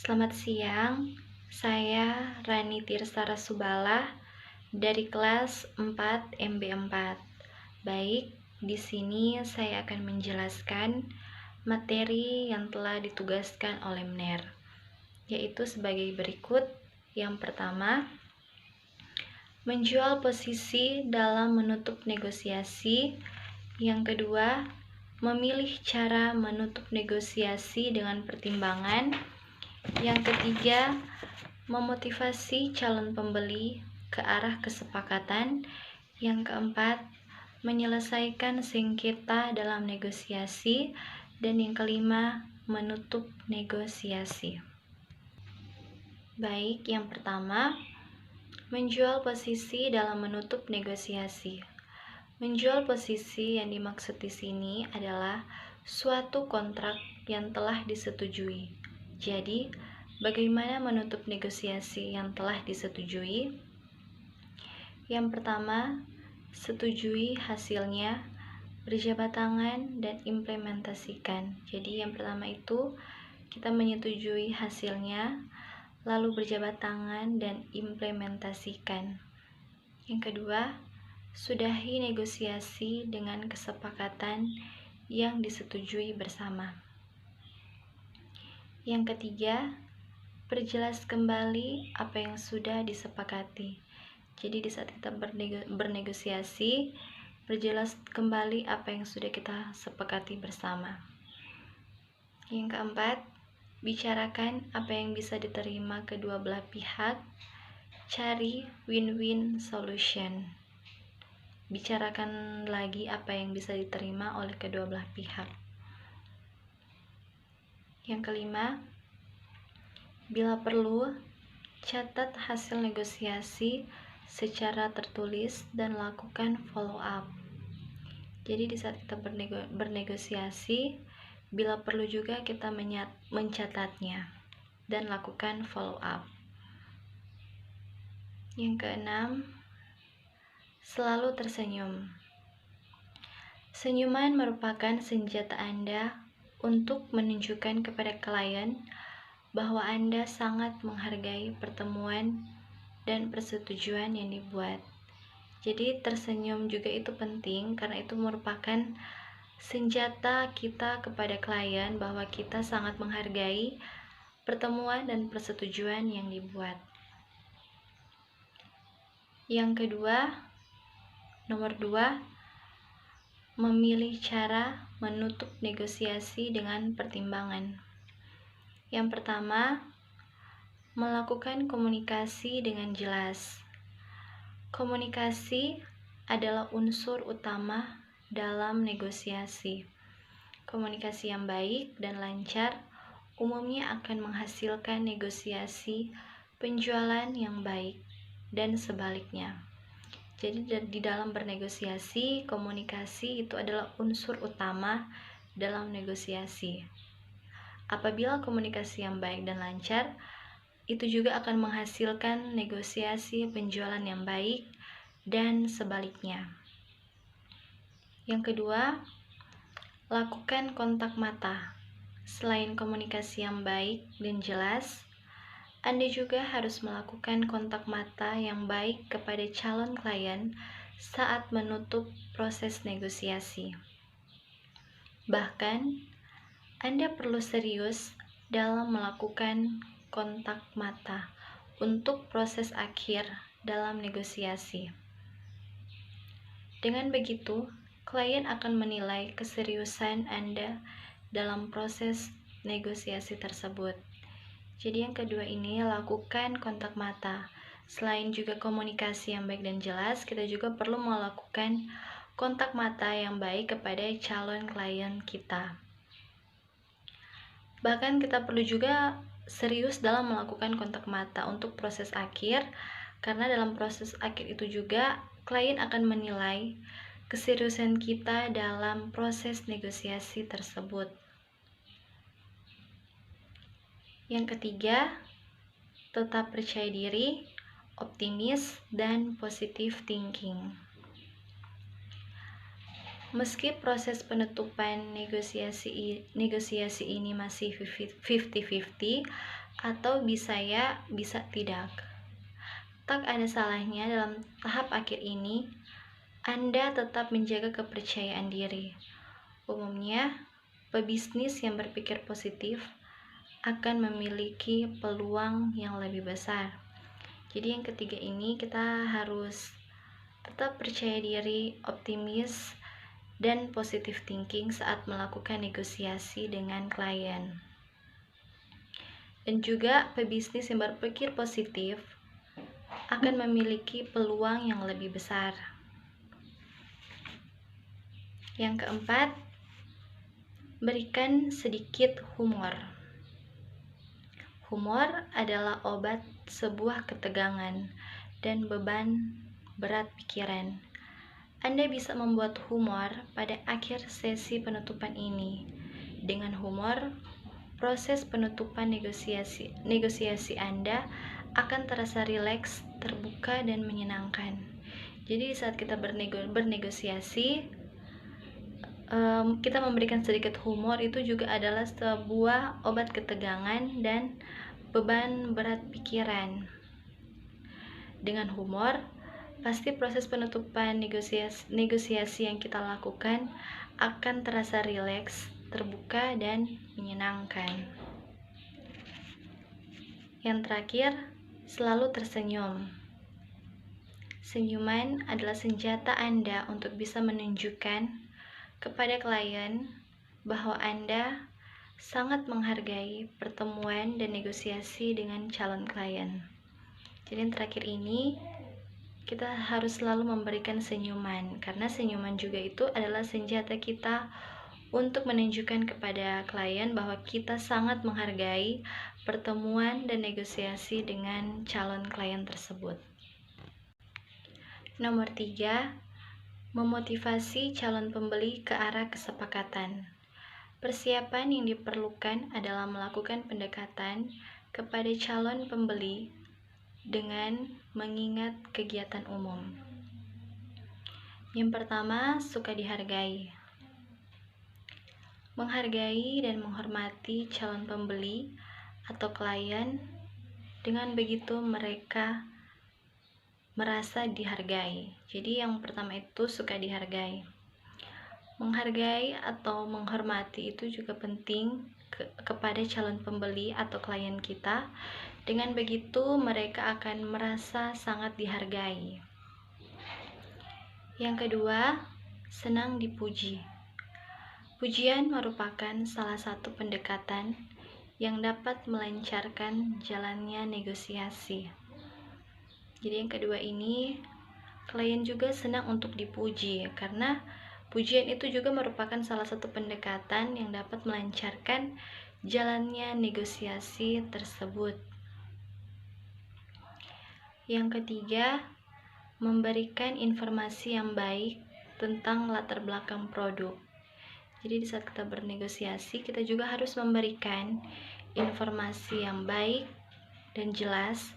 Selamat siang, saya Rani Tirsara Subala dari kelas 4 MB4. Baik, di sini saya akan menjelaskan materi yang telah ditugaskan oleh MENER, yaitu sebagai berikut. Yang pertama, menjual posisi dalam menutup negosiasi. Yang kedua, memilih cara menutup negosiasi dengan pertimbangan. Yang ketiga, memotivasi calon pembeli ke arah kesepakatan. Yang keempat, menyelesaikan sengketa dalam negosiasi. Dan yang kelima, menutup negosiasi. Baik, yang pertama, menjual posisi dalam menutup negosiasi. Menjual posisi yang dimaksud di sini adalah suatu kontrak yang telah disetujui. Jadi, bagaimana menutup negosiasi yang telah disetujui? Yang pertama, setujui hasilnya, berjabat tangan, dan implementasikan. Jadi, yang pertama itu kita menyetujui hasilnya, lalu berjabat tangan dan implementasikan. Yang kedua, sudahi negosiasi dengan kesepakatan yang disetujui bersama. Yang ketiga, perjelas kembali apa yang sudah disepakati. Jadi di saat kita bernegosiasi, perjelas kembali apa yang sudah kita sepakati bersama. Yang keempat, bicarakan apa yang bisa diterima kedua belah pihak. Cari win-win solution. Bicarakan lagi apa yang bisa diterima oleh kedua belah pihak. Yang kelima, bila perlu, catat hasil negosiasi secara tertulis dan lakukan follow up. Jadi di saat kita bernegosiasi, bila perlu juga kita mencatatnya dan lakukan follow up. Yang keenam, selalu tersenyum. Senyuman merupakan senjata Anda untuk menunjukkan kepada klien bahwa Anda sangat menghargai pertemuan dan persetujuan yang dibuat. Jadi tersenyum juga itu penting karena itu merupakan senjata kita kepada klien bahwa kita sangat menghargai pertemuan dan persetujuan yang dibuat. Yang kedua, nomor 2, memilih cara menutup negosiasi dengan pertimbangan. Yang pertama, melakukan komunikasi dengan jelas. Komunikasi adalah unsur utama dalam negosiasi. Komunikasi yang baik dan lancar umumnya akan menghasilkan negosiasi penjualan yang baik dan sebaliknya. Jadi di dalam bernegosiasi, komunikasi itu adalah unsur utama dalam negosiasi. Apabila komunikasi yang baik dan lancar, itu juga akan menghasilkan negosiasi penjualan yang baik dan sebaliknya. Yang kedua, lakukan kontak mata. Selain komunikasi yang baik dan jelas, Anda juga harus melakukan kontak mata yang baik kepada calon klien saat menutup proses negosiasi. Bahkan, Anda perlu serius dalam melakukan kontak mata untuk proses akhir dalam negosiasi. Dengan begitu, klien akan menilai keseriusan Anda dalam proses negosiasi tersebut. Jadi yang kedua ini, lakukan kontak mata. Selain juga komunikasi yang baik dan jelas, kita juga perlu melakukan kontak mata yang baik kepada calon klien kita. Bahkan kita perlu juga serius dalam melakukan kontak mata untuk proses akhir, karena dalam proses akhir itu juga klien akan menilai keseriusan kita dalam proses negosiasi tersebut. Yang ketiga, tetap percaya diri, optimis, dan positive thinking. Meski proses penutupan negosiasi ini masih 50-50 atau bisa ya, bisa tidak. Tak ada salahnya dalam tahap akhir ini Anda tetap menjaga kepercayaan diri. Umumnya, pebisnis yang berpikir positif akan memiliki peluang yang lebih besar. Jadi yang ketiga ini kita harus tetap percaya diri, optimis, dan positive thinking saat melakukan negosiasi dengan klien. Dan juga pebisnis yang berpikir positif akan memiliki peluang yang lebih besar. Yang keempat, berikan sedikit humor. Humor adalah obat sebuah ketegangan dan beban berat pikiran. Anda bisa membuat humor pada akhir sesi penutupan ini. Dengan humor, proses penutupan negosiasi Anda akan terasa rileks, terbuka, dan menyenangkan. Jadi saat kita bernegosiasi, kita memberikan sedikit humor itu juga adalah sebuah obat ketegangan dan beban berat pikiran. Dengan humor, pasti proses penutupan negosiasi yang kita lakukan akan terasa rileks, terbuka, dan menyenangkan. Yang terakhir, selalu tersenyum. Senyuman adalah senjata Anda untuk bisa menunjukkan kepada klien bahwa Anda sangat menghargai pertemuan dan negosiasi dengan calon klien. Jadi yang terakhir ini, kita harus selalu memberikan senyuman, karena senyuman juga itu adalah senjata kita untuk menunjukkan kepada klien bahwa kita sangat menghargai pertemuan dan negosiasi dengan calon klien tersebut. Nomor 3, memotivasi calon pembeli ke arah kesepakatan. Persiapan yang diperlukan adalah melakukan pendekatan kepada calon pembeli dengan mengingat kegiatan umum. Yang pertama, suka dihargai. Menghargai dan menghormati calon pembeli atau klien, dengan begitu mereka merasa dihargai. Jadi yang pertama itu suka dihargai. Menghargai atau menghormati itu juga penting kepada calon pembeli atau klien kita. Dengan begitu mereka akan merasa sangat dihargai. Yang kedua, senang dipuji. Pujian merupakan salah satu pendekatan yang dapat melancarkan jalannya negosiasi. Jadi yang kedua ini, klien juga senang untuk dipuji, karena pujian itu juga merupakan salah satu pendekatan yang dapat melancarkan jalannya negosiasi tersebut. Yang ketiga, memberikan informasi yang baik tentang latar belakang produk. Jadi di saat kita bernegosiasi, kita juga harus memberikan informasi yang baik dan jelas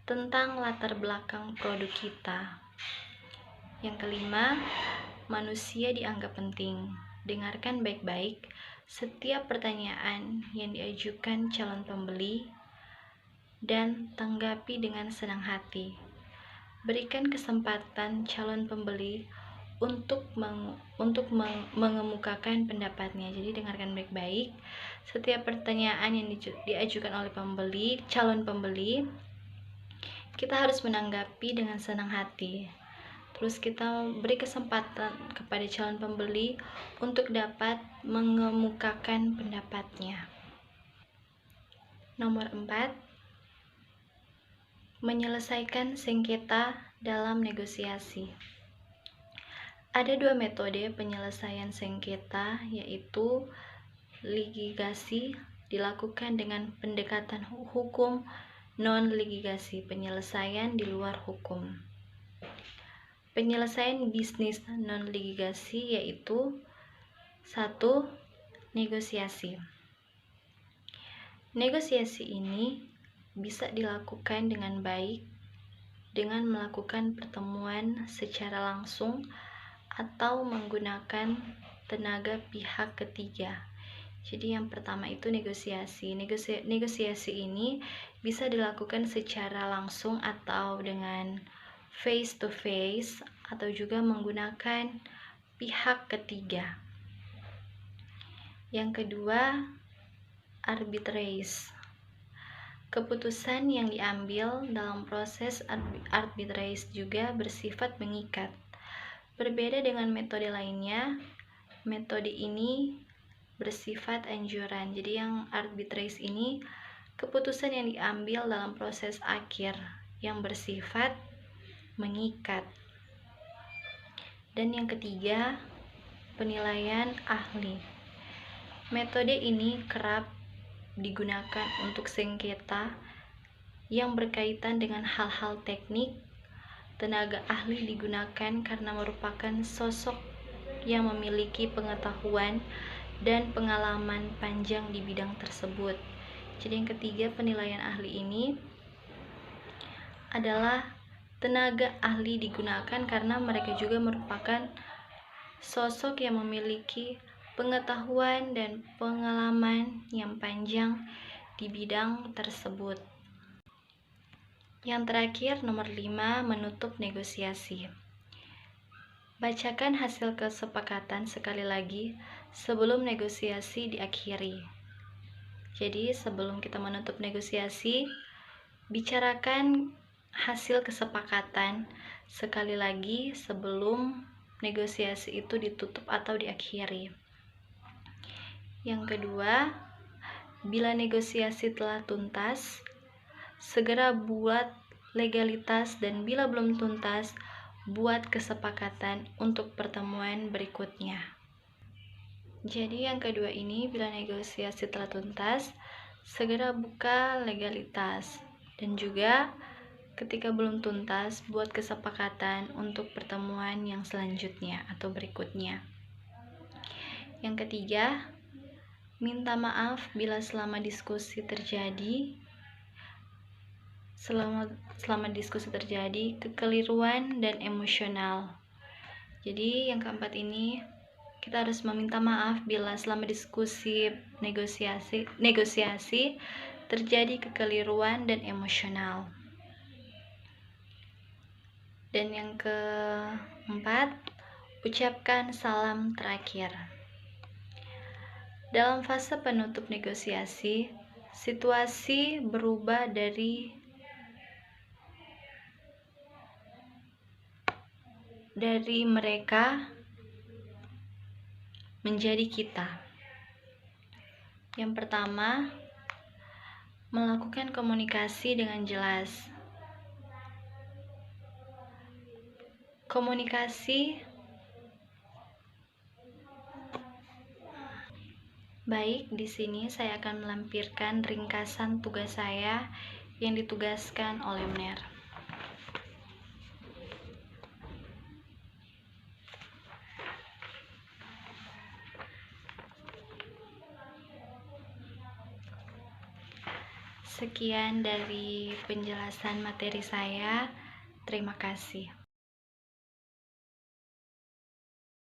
tentang latar belakang produk kita. Yang kelima, manusia dianggap penting. Dengarkan baik-baik setiap pertanyaan yang diajukan calon pembeli dan tanggapi dengan senang hati. Berikan kesempatan calon pembeli untuk mengemukakan pendapatnya. Jadi dengarkan baik-baik setiap pertanyaan yang diajukan oleh calon pembeli. Kita harus menanggapi dengan senang hati. Terus kita beri kesempatan kepada calon pembeli untuk dapat mengemukakan pendapatnya. Nomor 4, menyelesaikan sengketa dalam negosiasi. Ada 2 metode penyelesaian sengketa, yaitu litigasi dilakukan dengan pendekatan hukum, non-litigasi, penyelesaian di luar hukum. Penyelesaian bisnis non-litigasi yaitu 1. Negosiasi. Negosiasi ini bisa dilakukan dengan baik dengan melakukan pertemuan secara langsung atau menggunakan tenaga pihak ketiga. Jadi yang pertama itu negosiasi. Negosiasi ini bisa dilakukan secara langsung atau dengan face to face, atau juga menggunakan pihak ketiga. Yang kedua, arbitrage. Keputusan yang diambil dalam proses arbitrage juga bersifat mengikat. Berbeda dengan metode lainnya, metode ini bersifat anjuran. Jadi yang arbitrage ini keputusan yang diambil dalam proses akhir yang bersifat mengikat. Dan yang ketiga, penilaian ahli. Metode ini kerap digunakan untuk sengketa yang berkaitan dengan hal-hal teknik. Tenaga ahli digunakan karena merupakan sosok yang memiliki pengetahuan dan pengalaman panjang di bidang tersebut. Jadi yang ketiga, penilaian ahli ini adalah tenaga ahli digunakan karena mereka juga merupakan sosok yang memiliki pengetahuan dan pengalaman yang panjang di bidang tersebut. Yang terakhir, nomor 5, menutup negosiasi. Bacakan hasil kesepakatan sekali lagi sebelum negosiasi diakhiri. Jadi, sebelum kita menutup negosiasi, bicarakan hasil kesepakatan sekali lagi sebelum negosiasi itu ditutup atau diakhiri. Yang kedua, bila negosiasi telah tuntas, segera buat legalitas, dan bila belum tuntas, buat kesepakatan untuk pertemuan berikutnya. Jadi yang kedua ini, bila negosiasi telah tuntas, segera buka legalitas, dan juga ketika belum tuntas, buat kesepakatan untuk pertemuan yang selanjutnya atau berikutnya. Yang ketiga, minta maaf bila selama diskusi terjadi kekeliruan dan emosional. Jadi yang keempat ini, kita harus meminta maaf bila selama diskusi negosiasi terjadi kekeliruan dan emosional. Dan yang keempat, ucapkan salam terakhir. Dalam fase penutup negosiasi, situasi berubah dari mereka menjadi kita. Yang pertama, melakukan komunikasi dengan jelas. Baik, di sini saya akan melampirkan ringkasan tugas saya yang ditugaskan oleh UNER. Sekian dari penjelasan materi saya. Terima kasih.